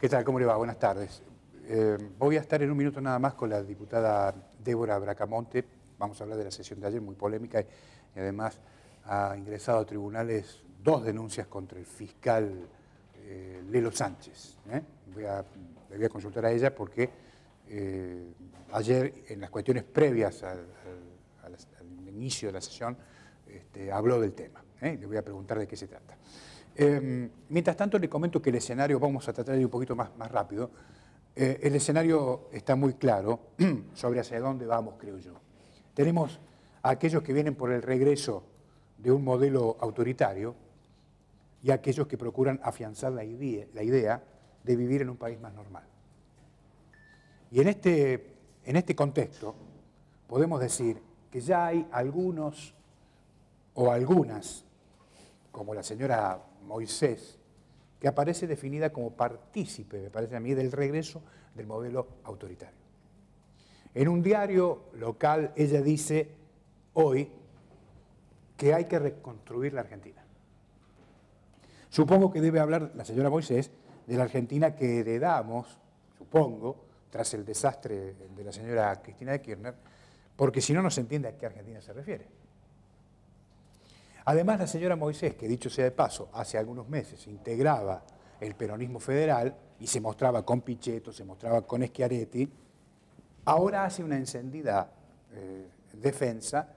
¿Qué tal? ¿Cómo le va? Buenas tardes. Voy a estar en un minuto nada más con la diputada Débora Bracamonte. Vamos a hablar de la sesión de ayer, muy polémica, y además ha ingresado a tribunales 2 denuncias contra el fiscal Lelo Sánchez. Le voy a consultar a ella porque ayer, en las cuestiones previas al inicio de la sesión, habló del tema. Le voy a preguntar de qué se trata. Mientras tanto, le comento que el escenario, vamos a tratar de ir un poquito más rápido, el escenario está muy claro sobre hacia dónde vamos, creo yo. Tenemos a aquellos que vienen por el regreso de un modelo autoritario y a aquellos que procuran afianzar la idea de vivir en un país más normal. Y en este contexto podemos decir que ya hay algunos o algunas, como la señora Moisés, que aparece definida como partícipe, me parece a mí, del regreso del modelo autoritario. En un diario local ella dice hoy que hay que reconstruir la Argentina. Supongo que debe hablar la señora Moisés de la Argentina que heredamos, supongo, tras el desastre de la señora Cristina de Kirchner, porque si no, no se entiende a qué Argentina se refiere. Además, la señora Moisés, que dicho sea de paso, hace algunos meses integraba el peronismo federal y se mostraba con Pichetto, se mostraba con Schiaretti, ahora hace una encendida defensa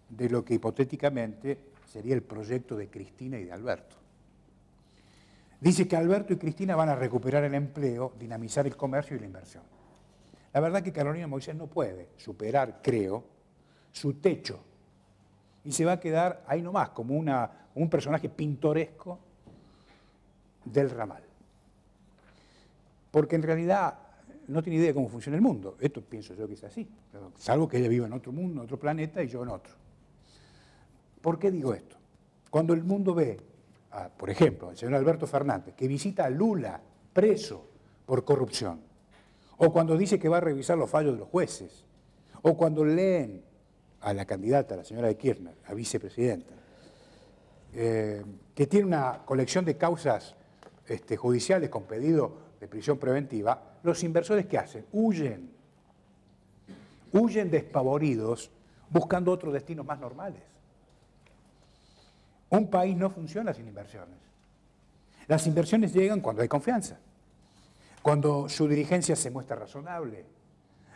de lo que hipotéticamente sería el proyecto de Cristina y de Alberto. Dice que Alberto y Cristina van a recuperar el empleo, dinamizar el comercio y la inversión. La verdad que Carolina Moisés no puede superar, creo, su techo y se va a quedar ahí nomás, como un personaje pintoresco del ramal. Porque en realidad no tiene idea de cómo funciona el mundo. Esto pienso yo que es así, salvo que ella viva en otro mundo, en otro planeta y yo en otro. ¿Por qué digo esto? Cuando el mundo ve, por ejemplo, al señor Alberto Fernández, que visita a Lula preso por corrupción, o cuando dice que va a revisar los fallos de los jueces, o cuando leen a la candidata, la señora de Kirchner, a vicepresidenta, que tiene una colección de causas judiciales con pedido de prisión preventiva, los inversores ¿qué hacen? Huyen despavoridos buscando otros destinos más normales. Un país no funciona sin inversiones. Las inversiones llegan cuando hay confianza, cuando su dirigencia se muestra razonable,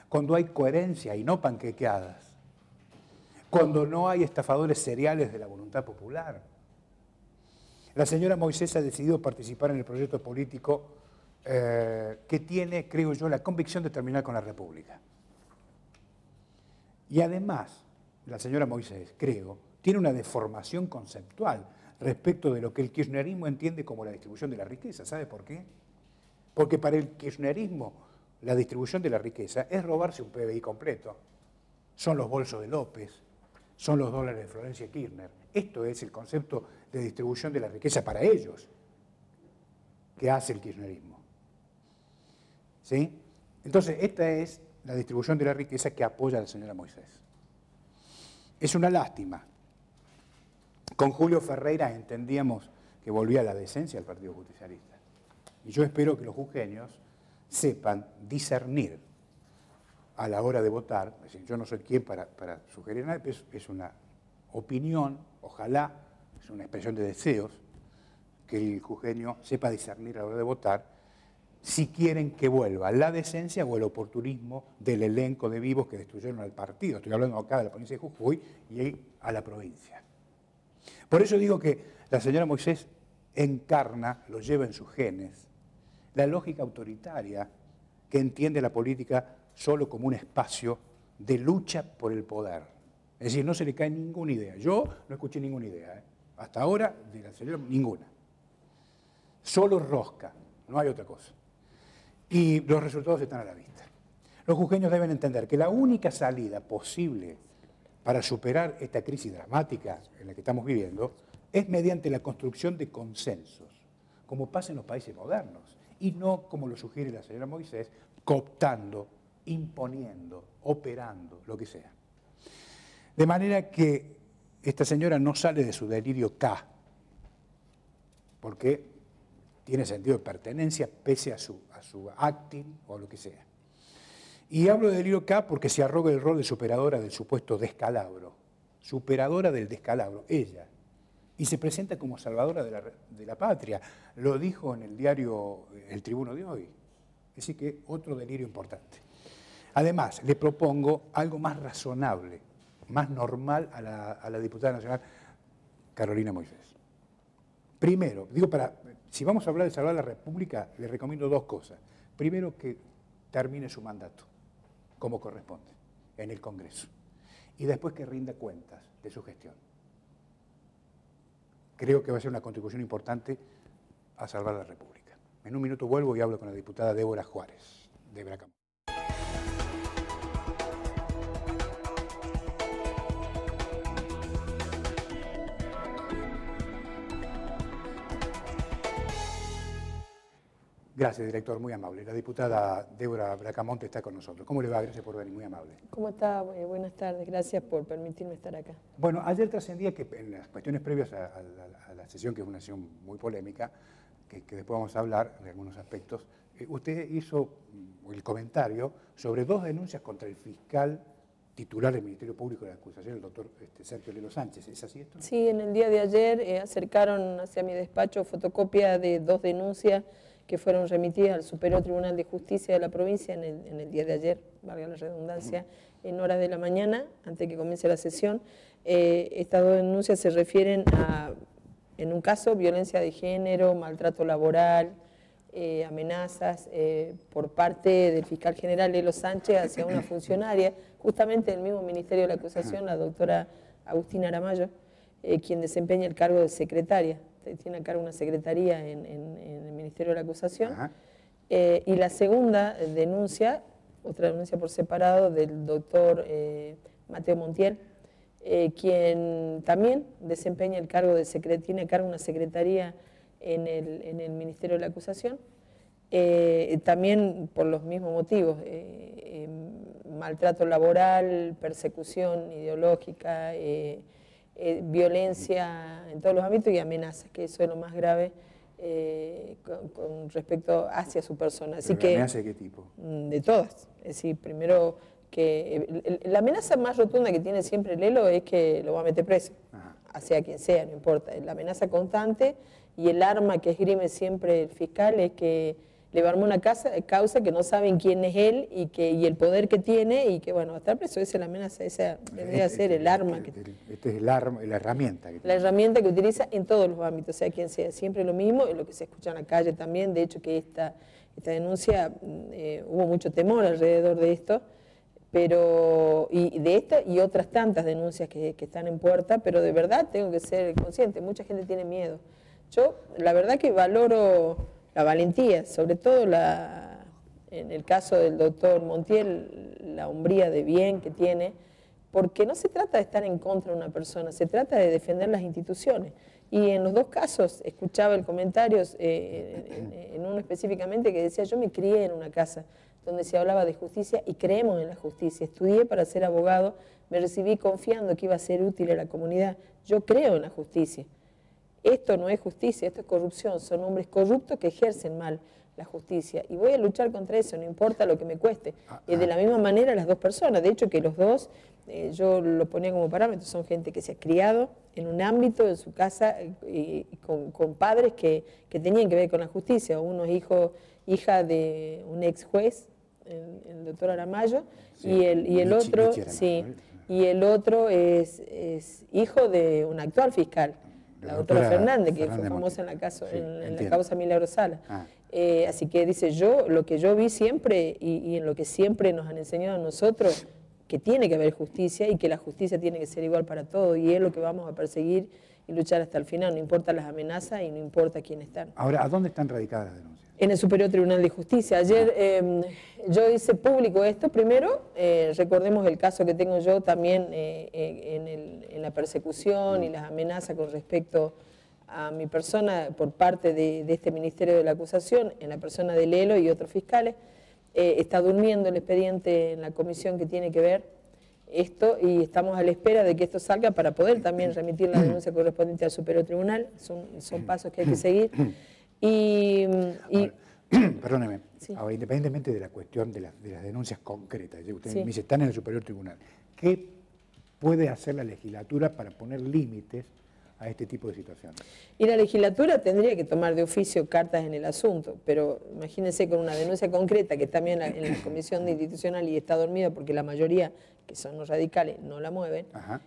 cuando hay coherencia y no panquequeadas, cuando no hay estafadores seriales de la voluntad popular. La señora Moisés ha decidido participar en el proyecto político que tiene, creo yo, la convicción de terminar con la República. Y además, la señora Moisés, creo, tiene una deformación conceptual respecto de lo que el kirchnerismo entiende como la distribución de la riqueza. ¿Sabe por qué? Porque para el kirchnerismo la distribución de la riqueza es robarse un PBI completo. Son los bolsos de López, son los dólares de Florencia Kirchner. Esto es el concepto de distribución de la riqueza para ellos que hace el kirchnerismo. ¿Sí? Entonces, esta es la distribución de la riqueza que apoya a la señora Moisés. Es una lástima. Con Julio Ferreira entendíamos que volvía a la decencia del Partido Justicialista. Y yo espero que los jujeños sepan discernir a la hora de votar. Es decir, yo no soy quien para sugerir nada, pero es una opinión, ojalá, es una expresión de deseos, que el jujeño sepa discernir a la hora de votar si quieren que vuelva la decencia o el oportunismo del elenco de vivos que destruyeron al partido. Estoy hablando acá de la provincia de Jujuy y a la provincia. Por eso digo que la señora Moisés encarna, lo lleva en sus genes, la lógica autoritaria que entiende la política solo como un espacio de lucha por el poder. Es decir, no se le cae ninguna idea. Yo no escuché ninguna idea. Hasta ahora, de la señora, ninguna. Solo rosca, no hay otra cosa. Y los resultados están a la vista. Los jujeños deben entender que la única salida posible para superar esta crisis dramática en la que estamos viviendo es mediante la construcción de consensos, como pasa en los países modernos, y no como lo sugiere la señora Moisés, cooptando, imponiendo, operando, lo que sea. De manera que esta señora no sale de su delirio K, porque tiene sentido de pertenencia pese a su acting o lo que sea. Y hablo de delirio K porque se arroga el rol de superadora del supuesto descalabro. Superadora del descalabro, ella. Y se presenta como salvadora de la patria. Lo dijo en el diario El Tribuno de hoy. Es decir, que otro delirio importante. Además, le propongo algo más razonable, más normal a la diputada nacional Carolina Moisés. Primero, si vamos a hablar de salvar la República, le recomiendo dos cosas. Primero, que termine su mandato, como corresponde, en el Congreso. Y después que rinda cuentas de su gestión. Creo que va a ser una contribución importante a salvar la República. En un minuto vuelvo y hablo con la diputada Débora Juárez, de Bracamonte. Gracias, director, muy amable. La diputada Débora Bracamonte está con nosotros. ¿Cómo le va? Gracias por venir, muy amable. ¿Cómo está? Buenas tardes, gracias por permitirme estar acá. Bueno, ayer trascendía que en las cuestiones previas a la sesión, que es una sesión muy polémica, que después vamos a hablar de algunos aspectos, usted hizo el comentario sobre dos denuncias contra el fiscal titular del Ministerio Público de la Acusación, el doctor Sergio Lelo Sánchez. ¿Es así esto? Sí, en el día de ayer acercaron hacia mi despacho fotocopia de dos denuncias que fueron remitidas al Superior Tribunal de Justicia de la provincia en el día de ayer, valga la redundancia, en horas de la mañana, antes de que comience la sesión. Estas dos denuncias se refieren a, en un caso, violencia de género, maltrato laboral, amenazas por parte del fiscal general Lelo Sánchez hacia una funcionaria, justamente del mismo Ministerio de la Acusación, la doctora Agustina Aramayo, quien desempeña el cargo de secretaria. Tiene a cargo una secretaría en el Ministerio de la Acusación. Y la segunda denuncia, otra denuncia por separado, del doctor Mateo Montiel, quien también desempeña el cargo de secretaria, tiene a cargo una secretaría en el Ministerio de la Acusación, también por los mismos motivos, maltrato laboral, persecución ideológica, violencia en todos los ámbitos y amenazas, que eso es lo más grave con respecto hacia su persona. Así que, ¿Amenaza de qué tipo? De todas. Es decir, primero que la amenaza más rotunda que tiene siempre Lelo es que lo va a meter preso, hacia quien sea, no importa. La amenaza constante y el arma que esgrime siempre el fiscal es que le va a armar una causa que no saben quién es él y el poder que tiene y que, bueno, va a estar preso. Esa es la amenaza, esa vendría a ser el arma. Esta es la herramienta. La herramienta que utiliza en todos los ámbitos, sea quien sea. Siempre lo mismo, es lo que se escucha en la calle también. De hecho, que esta denuncia, hubo mucho temor alrededor de esto, pero y de esta y otras tantas denuncias que están en puerta, pero de verdad tengo que ser consciente, mucha gente tiene miedo. Yo, la verdad que valoro la valentía, sobre todo en el caso del doctor Montiel, la hombría de bien que tiene, porque no se trata de estar en contra de una persona, se trata de defender las instituciones. Y en los dos casos, escuchaba el comentario, en uno específicamente, que decía, yo me crié en una casa donde se hablaba de justicia y creemos en la justicia. Estudié para ser abogado, me recibí confiando que iba a ser útil a la comunidad. Yo creo en la justicia. Esto no es justicia, esto es corrupción, son hombres corruptos que ejercen mal la justicia. Y voy a luchar contra eso, no importa lo que me cueste. De la misma manera las dos personas, de hecho que los dos, yo lo ponía como parámetro, son gente que se ha criado en un ámbito, en su casa, con padres que tenían que ver con la justicia. Uno es hija de un ex juez, el doctor Aramayo, sí, y el otro, sí, y el otro es hijo de un actual fiscal. La doctora Fernández, que fue famosa en la causa Milagro Sala. Así que dice, lo que yo vi siempre y en lo que siempre nos han enseñado a nosotros, que tiene que haber justicia y que la justicia tiene que ser igual para todos, y es lo que vamos a perseguir y luchar hasta el final, no importa las amenazas y no importa quién están. Ahora, ¿a dónde están radicadas las denuncias? En el Superior Tribunal de Justicia. Ayer yo hice público esto. Primero, recordemos el caso que tengo yo también en la persecución y las amenazas con respecto a mi persona por parte de este Ministerio de la Acusación, en la persona de Lelo y otros fiscales. Está durmiendo el expediente en la comisión que tiene que ver esto y estamos a la espera de que esto salga para poder también remitir la denuncia correspondiente al Superior Tribunal. Son pasos que hay que seguir. Ahora, perdóneme, Sí. ahora, independientemente de la cuestión de las denuncias concretas, usted Sí. me dice, están en el Superior Tribunal, ¿qué puede hacer la legislatura para poner límites a este tipo de situaciones? Y la legislatura tendría que tomar de oficio cartas en el asunto, pero imagínense con una denuncia concreta que también en la Comisión de Institucional y está dormida porque la mayoría, que son los radicales, no la mueven. Ajá.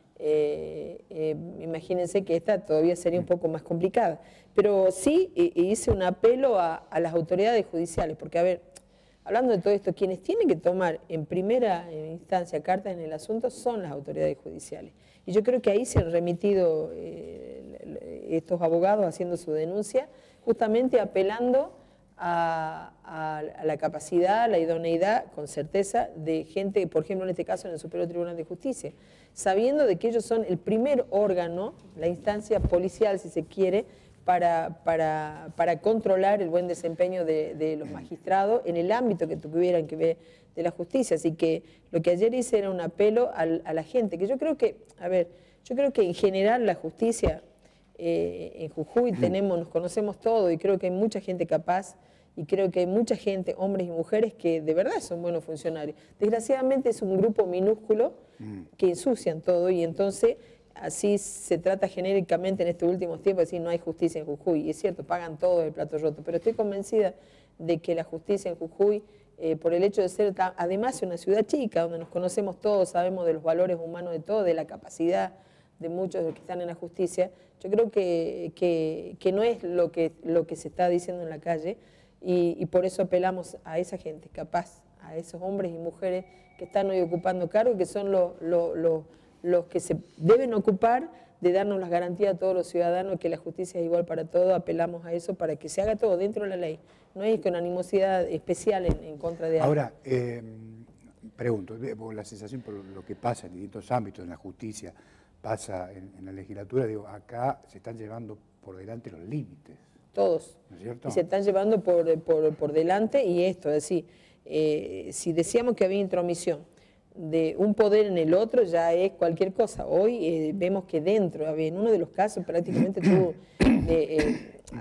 Imagínense que esta todavía sería un poco más complicada. Pero sí hice un apelo a las autoridades judiciales, porque a ver, hablando de todo esto, quienes tienen que tomar en primera instancia cartas en el asunto son las autoridades judiciales. Y yo creo que ahí se han remitido estos abogados haciendo su denuncia, justamente apelando a la capacidad, a la idoneidad, con certeza, de gente, por ejemplo, en este caso en el Superior Tribunal de Justicia, sabiendo de que ellos son el primer órgano, la instancia policial, si se quiere, para controlar el buen desempeño de los magistrados en el ámbito que tuvieran que ver de la justicia. Así que lo que ayer hice era un apelo a la gente, que yo creo que, a ver, yo creo que en general la justicia en Jujuy nos conocemos todos y creo que hay mucha gente capaz y creo que hay mucha gente, hombres y mujeres, que de verdad son buenos funcionarios. Desgraciadamente es un grupo minúsculo que ensucian todo y entonces así se trata genéricamente en estos últimos tiempos de decir no hay justicia en Jujuy. Y es cierto, pagan todo el plato roto, pero estoy convencida de que la justicia en Jujuy, por el hecho de ser además una ciudad chica, donde nos conocemos todos, sabemos de los valores humanos de todos, de la capacidad de muchos de los que están en la justicia, yo creo que no es lo que se está diciendo en la calle y por eso apelamos a esa gente capaz, a esos hombres y mujeres que están hoy ocupando cargos, que son los que se deben ocupar de darnos las garantías a todos los ciudadanos que la justicia es igual para todos. Apelamos a eso para que se haga todo dentro de la ley. No hay con animosidad especial en contra de Ahora, pregunto, la sensación por lo que pasa en distintos ámbitos, en la justicia, pasa en la legislatura, digo, acá se están llevando por delante los límites. Todos. ¿No es cierto? Y se están llevando por delante y esto, es decir, si decíamos que había intromisión de un poder en el otro, ya es cualquier cosa. Hoy vemos que dentro, en uno de los casos prácticamente tuvo,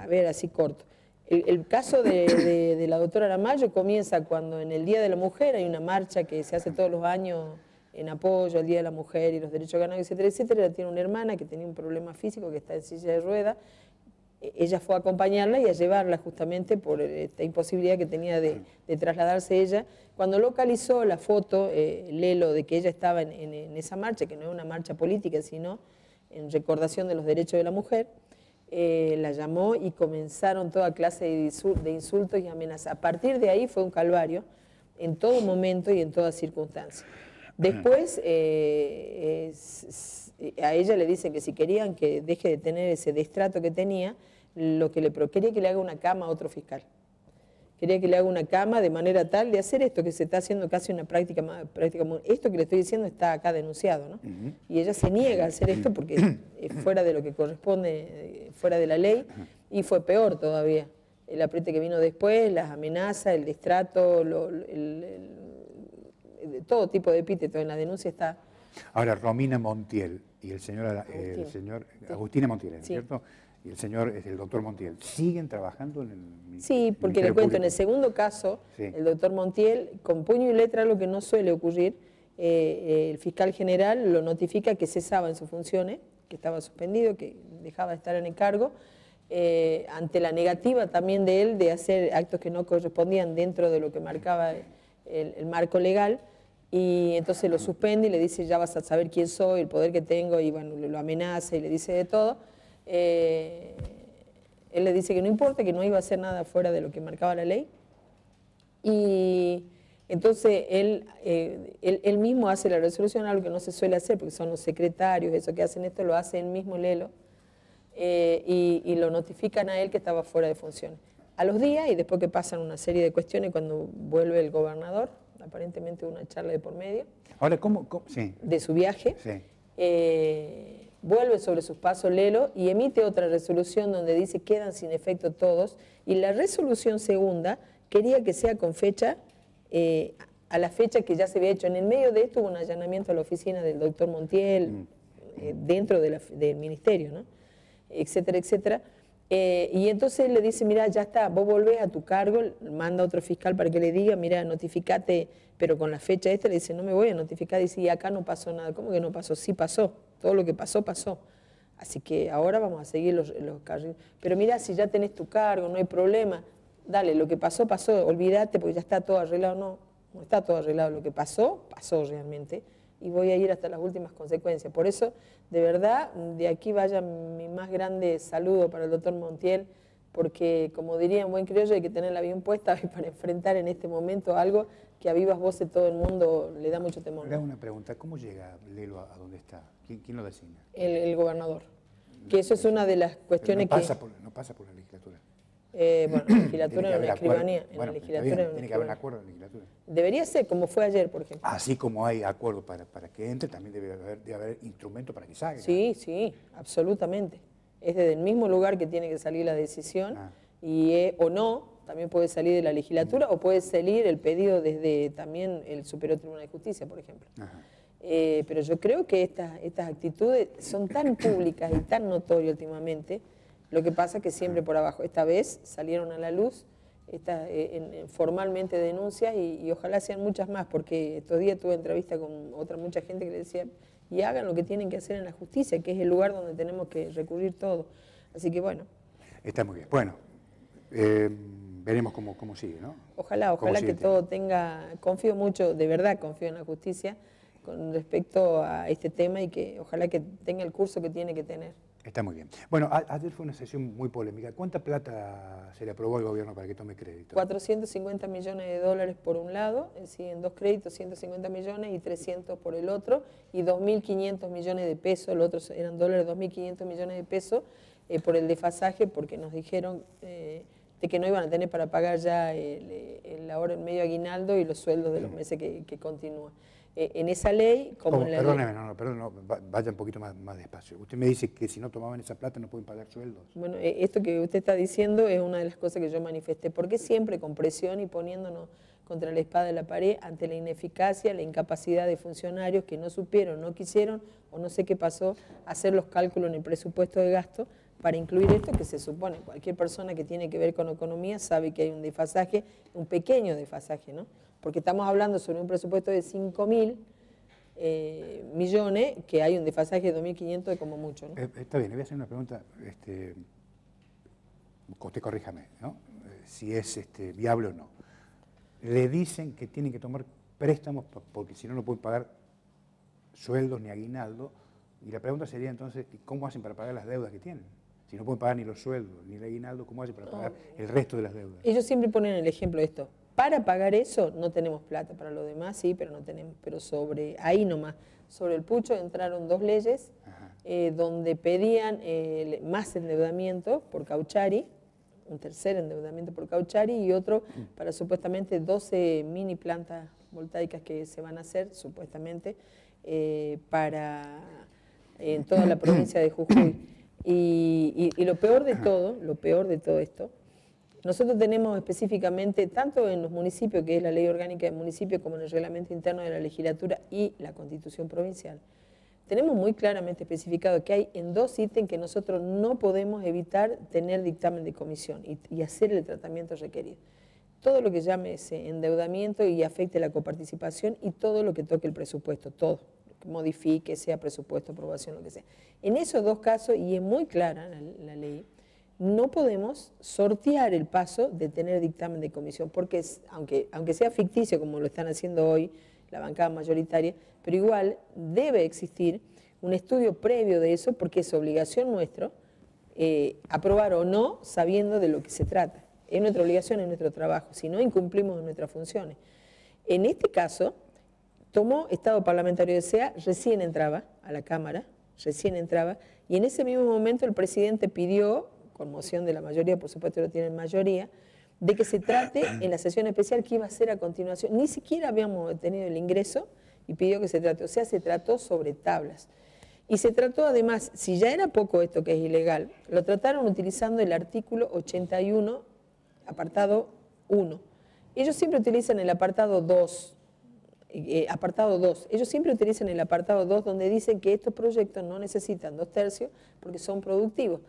a ver, así corto, el caso de la doctora Aramayo comienza cuando en el Día de la Mujer hay una marcha que se hace todos los años en apoyo al Día de la Mujer y los derechos ganados, etcétera, etcétera. Ella tiene una hermana que tenía un problema físico, que está en silla de ruedas. Ella fue a acompañarla y a llevarla justamente por esta imposibilidad que tenía de trasladarse ella. Cuando localizó la foto, Lelo, de que ella estaba en esa marcha, que no es una marcha política, sino en recordación de los derechos de la mujer, la llamó y comenzaron toda clase de insultos y amenazas. A partir de ahí fue un calvario en todo momento y en toda circunstancia. Después, a ella le dicen que si querían que deje de tener ese destrato que tenía, quería que le haga una cama a otro fiscal. Quería que le haga una cama de manera tal de hacer esto que se está haciendo casi una práctica. Esto que le estoy diciendo está acá denunciado, ¿no? Y ella se niega a hacer esto porque es fuera de lo que corresponde, fuera de la ley, y fue peor todavía. El apriete que vino después, las amenazas, el destrato, todo tipo de epítetos en la denuncia está. Ahora, Romina Montiel y el señor Agustina Montiel, Sí. ¿cierto? Y el doctor Montiel, ¿siguen trabajando en el Sí, porque le cuento, en el segundo caso, sí, el doctor Montiel, con puño y letra, algo que no suele ocurrir, el fiscal general lo notifica que cesaba en sus funciones, que estaba suspendido, que dejaba de estar en el cargo, ante la negativa también de él de hacer actos que no correspondían dentro de lo que marcaba el marco legal, y entonces lo suspende y le dice, ya vas a saber quién soy, el poder que tengo, y bueno, lo amenaza y le dice de todo. Él le dice que no importa, que no iba a hacer nada fuera de lo que marcaba la ley. Y entonces él mismo hace la resolución, algo que no se suele hacer, porque son los secretarios, eso que hacen esto, lo hace él mismo, Lelo, y lo notifican a él que estaba fuera de funciones. A los días, y después que pasan una serie de cuestiones, cuando vuelve el gobernador, aparentemente una charla de por medio, ahora, ¿cómo? Sí. De su viaje, Sí. Vuelve sobre sus pasos Lelo y emite otra resolución donde dice quedan sin efecto todos, y la resolución segunda quería que sea con fecha, a la fecha que ya se había hecho. En el medio de esto hubo un allanamiento a la oficina del doctor Montiel, dentro del ministerio, ¿no? Etcétera, etcétera. Y entonces le dice, mira, ya está, vos volvés a tu cargo, manda a otro fiscal para que le diga, mira, notificate, pero con la fecha esta, le dice, no me voy a notificar, dice, y acá no pasó nada. ¿Cómo que no pasó? Sí pasó, todo lo que pasó, pasó. Así que ahora vamos a seguir los carriles. Pero mira, si ya tenés tu cargo, no hay problema, dale, lo que pasó, pasó, olvídate porque ya está todo arreglado. No, no está todo arreglado, lo que pasó, pasó realmente. Y voy a ir hasta las últimas consecuencias. Por eso, de verdad, de aquí vaya mi más grande saludo para el doctor Montiel, porque, como diría en buen criollo, hay que tener la bien puesta para enfrentar en este momento algo que a vivas voces todo el mundo le da mucho temor. Le hago una pregunta, ¿cómo llega Lelo a donde está? ¿Quién lo designa? El gobernador. Que eso es una de las cuestiones no pasa por la legislatura. Bueno, la legislatura en la escribanía. Bueno, tiene que haber un acuerdo en la legislatura. Debería ser, como fue ayer, por ejemplo. Así como hay acuerdo para que entre, también debe haber instrumento para que salga. Sí, absolutamente. Es desde el mismo lugar que tiene que salir la decisión, o no, también puede salir de la legislatura, o puede salir el pedido desde también el Superior Tribunal de Justicia, por ejemplo. Pero yo creo que estas actitudes son tan públicas y tan notorias últimamente. Lo que pasa es que siempre por abajo. Esta vez salieron a la luz formalmente denuncias y ojalá sean muchas más, porque estos días tuve entrevista con mucha gente que le decía, y hagan lo que tienen que hacer en la justicia, que es el lugar donde tenemos que recurrir todo. Así que bueno. Está muy bien. Bueno, veremos cómo sigue, ¿no? Ojalá que todo tenga, confío mucho, de verdad confío en la justicia con respecto a este tema y que ojalá que tenga el curso que tiene que tener. Está muy bien. Bueno, ayer fue una sesión muy polémica. ¿Cuánta plata se le aprobó al gobierno para que tome crédito? 450 millones de dólares por un lado, es decir, en dos créditos 150 millones y 300 por el otro, y 2.500 millones de pesos, el otro eran dólares, 2.500 millones de pesos por el desfasaje, porque nos dijeron de que no iban a tener para pagar ya el medio aguinaldo y los sueldos de los meses que continúan. En esa ley, como en la Perdóneme, vaya un poquito más despacio. Usted me dice que si no tomaban esa plata no pueden pagar sueldos. Bueno, esto que usted está diciendo es una de las cosas que yo manifesté. ¿Por qué siempre con presión y poniéndonos contra la espada de la pared ante la ineficacia, la incapacidad de funcionarios que no supieron, no quisieron o no sé qué pasó, hacer los cálculos en el presupuesto de gasto para incluir esto que se supone? Cualquier persona que tiene que ver con economía sabe que hay un desfasaje, un pequeño desfasaje, ¿no? Porque estamos hablando sobre un presupuesto de 5.000 millones, que hay un desfasaje de 2.500 de como mucho, ¿no? Está bien, le voy a hacer una pregunta, usted corríjame, ¿no? Si es viable o no. Le dicen que tienen que tomar préstamos porque si no, no pueden pagar sueldos ni aguinaldo, y la pregunta sería entonces, ¿cómo hacen para pagar las deudas que tienen? Si no pueden pagar ni los sueldos ni el aguinaldo, ¿cómo hacen para pagar el resto de las deudas? Ellos siempre ponen el ejemplo de esto. Para pagar eso no tenemos plata, para lo demás sí, pero no tenemos. Pero sobre ahí nomás, sobre el pucho entraron dos leyes donde pedían más endeudamiento por Cauchari, un tercer endeudamiento por Cauchari y otro para supuestamente 12 mini plantas voltaicas que se van a hacer supuestamente en toda la provincia de Jujuy. Y lo peor de todo esto, nosotros tenemos específicamente, tanto en los municipios, que es la ley orgánica del municipio, como en el reglamento interno de la legislatura y la constitución provincial, tenemos muy claramente especificado que hay en dos ítems que nosotros no podemos evitar tener dictamen de comisión y hacer el tratamiento requerido. Todo lo que llámese endeudamiento y afecte la coparticipación y todo lo que toque el presupuesto, todo, lo que modifique, sea presupuesto, aprobación, lo que sea. En esos dos casos, y es muy clara la ley, no podemos sortear el paso de tener dictamen de comisión, porque aunque sea ficticio, como lo están haciendo hoy la bancada mayoritaria, pero igual debe existir un estudio previo de eso, porque es obligación nuestra aprobar o no sabiendo de lo que se trata. Es nuestra obligación, es nuestro trabajo, si no incumplimos nuestras funciones. En este caso, tomó Estado Parlamentario de SEA, recién entraba a la Cámara, y en ese mismo momento el presidente pidió, con moción de la mayoría, por supuesto lo tienen mayoría, de que se trate en la sesión especial que iba a ser a continuación. Ni siquiera habíamos tenido el ingreso y pidió que se trate, o sea, se trató sobre tablas. Y se trató además, si ya era poco esto que es ilegal, lo trataron utilizando el artículo 81, apartado 1. Ellos siempre utilizan el apartado 2, ellos siempre utilizan el apartado 2 donde dicen que estos proyectos no necesitan 2/3 porque son productivos.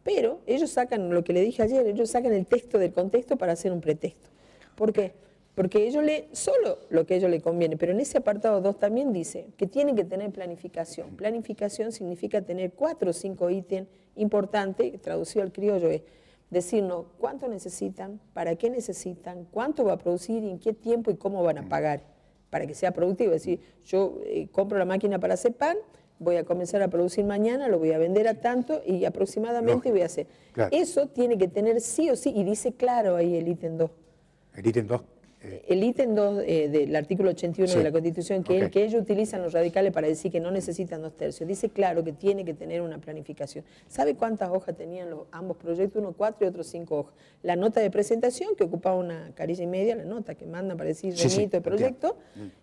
Pero ellos sacan, lo que le dije ayer, ellos sacan el texto del contexto para hacer un pretexto. ¿Por qué? Porque ellos leen solo lo que a ellos les conviene, pero en ese apartado 2 también dice que tienen que tener planificación. Planificación significa tener 4 o 5 ítems importantes, traducido al criollo es decirnos cuánto necesitan, para qué necesitan, cuánto va a producir, y en qué tiempo y cómo van a pagar, para que sea productivo. Es decir, yo compro la máquina para hacer pan, voy a comenzar a producir mañana, lo voy a vender a tanto y aproximadamente voy a hacer. Claro. Eso tiene que tener sí o sí, y dice claro ahí el ítem 2. El ítem 2. El ítem 2 del artículo 81 de la Constitución, que es el que ellos utilizan los radicales para decir que no necesitan 2/3, dice claro que tiene que tener una planificación. ¿Sabe cuántas hojas tenían ambos proyectos? Uno 4 y otro 5 hojas. La nota de presentación, que ocupaba una carilla y media, la nota que mandan para decir remito de proyecto,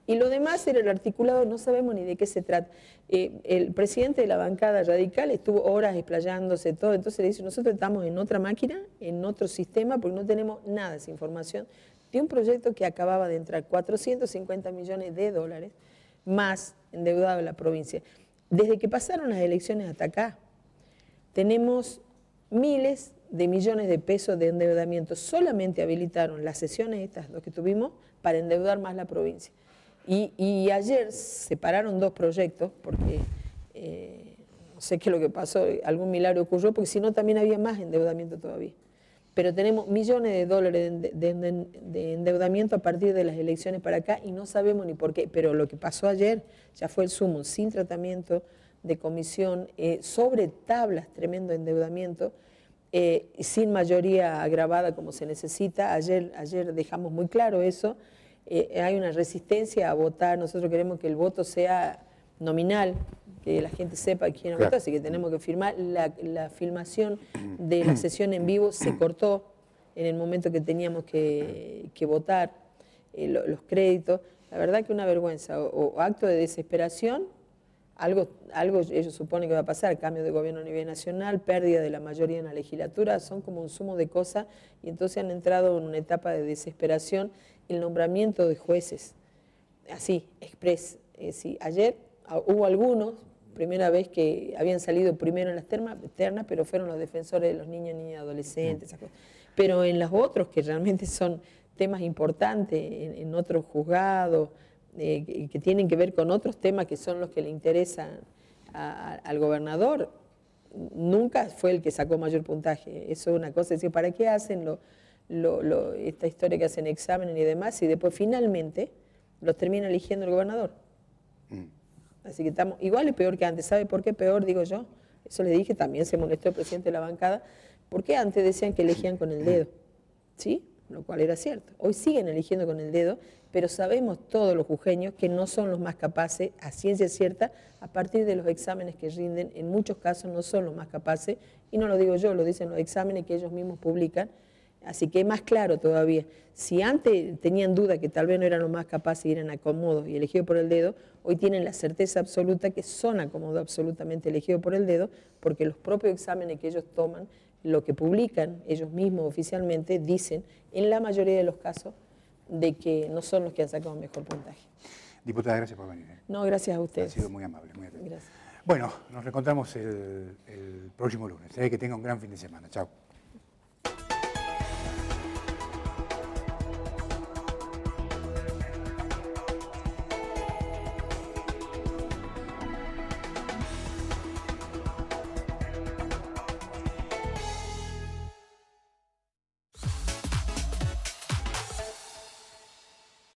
y lo demás era el articulado, no sabemos ni de qué se trata. El presidente de la bancada radical estuvo horas explayándose todo, entonces le dice, nosotros estamos en otra máquina, en otro sistema, porque no tenemos nada de esa información, de un proyecto que acababa de entrar 450 millones de dólares más endeudado en la provincia. Desde que pasaron las elecciones hasta acá, tenemos miles de millones de pesos de endeudamiento. Solamente habilitaron las sesiones estas dos que tuvimos para endeudar más la provincia. Y ayer separaron 2 proyectos porque no sé qué es lo que pasó, algún milagro ocurrió, porque si no también había más endeudamiento todavía. Pero tenemos millones de dólares de endeudamiento a partir de las elecciones para acá y no sabemos ni por qué. Pero lo que pasó ayer ya fue el sumo, sin tratamiento de comisión, sobre tablas, tremendo endeudamiento, sin mayoría agravada como se necesita. Ayer dejamos muy claro eso. Hay una resistencia a votar, nosotros queremos que el voto sea nominal, que la gente sepa quién votó, así que tenemos que firmar. La filmación de la sesión en vivo se cortó en el momento que teníamos que votar los créditos. La verdad que una vergüenza, o acto de desesperación, algo ellos suponen que va a pasar, cambio de gobierno a nivel nacional, pérdida de la mayoría en la legislatura, son como un sumo de cosas, y entonces han entrado en una etapa de desesperación, el nombramiento de jueces, así, express. Sí, ayer hubo algunos, primera vez que habían salido primero en las ternas, pero fueron los defensores de los niños, niñas, adolescentes, esas cosas. Pero en los otros, que realmente son temas importantes, en otros juzgados, que tienen que ver con otros temas que son los que le interesan al gobernador, nunca fue el que sacó mayor puntaje. Eso es una cosa, es decir, ¿para qué hacen esta historia que hacen exámenes y demás y después finalmente los termina eligiendo el gobernador? Así que estamos igual y peor que antes. ¿Sabe por qué peor, digo yo? Eso le dije, también se molestó el presidente de la bancada, porque antes decían que elegían con el dedo, ¿sí? Lo cual era cierto. Hoy siguen eligiendo con el dedo, pero sabemos todos los jujeños que no son los más capaces, a ciencia cierta, a partir de los exámenes que rinden, en muchos casos no son los más capaces, y no lo digo yo, lo dicen los exámenes que ellos mismos publican. Así que es más claro todavía. Si antes tenían duda que tal vez no eran los más capaces y eran acomodos y elegidos por el dedo, hoy tienen la certeza absoluta que son acomodos absolutamente elegidos por el dedo, porque los propios exámenes que ellos toman, lo que publican ellos mismos oficialmente, dicen en la mayoría de los casos de que no son los que han sacado mejor puntaje. Diputada, gracias por venir. No, gracias a ustedes. Ha sido muy amable, muy atento. Gracias. Bueno, nos reencontramos el próximo lunes. Que tenga un gran fin de semana. Chao.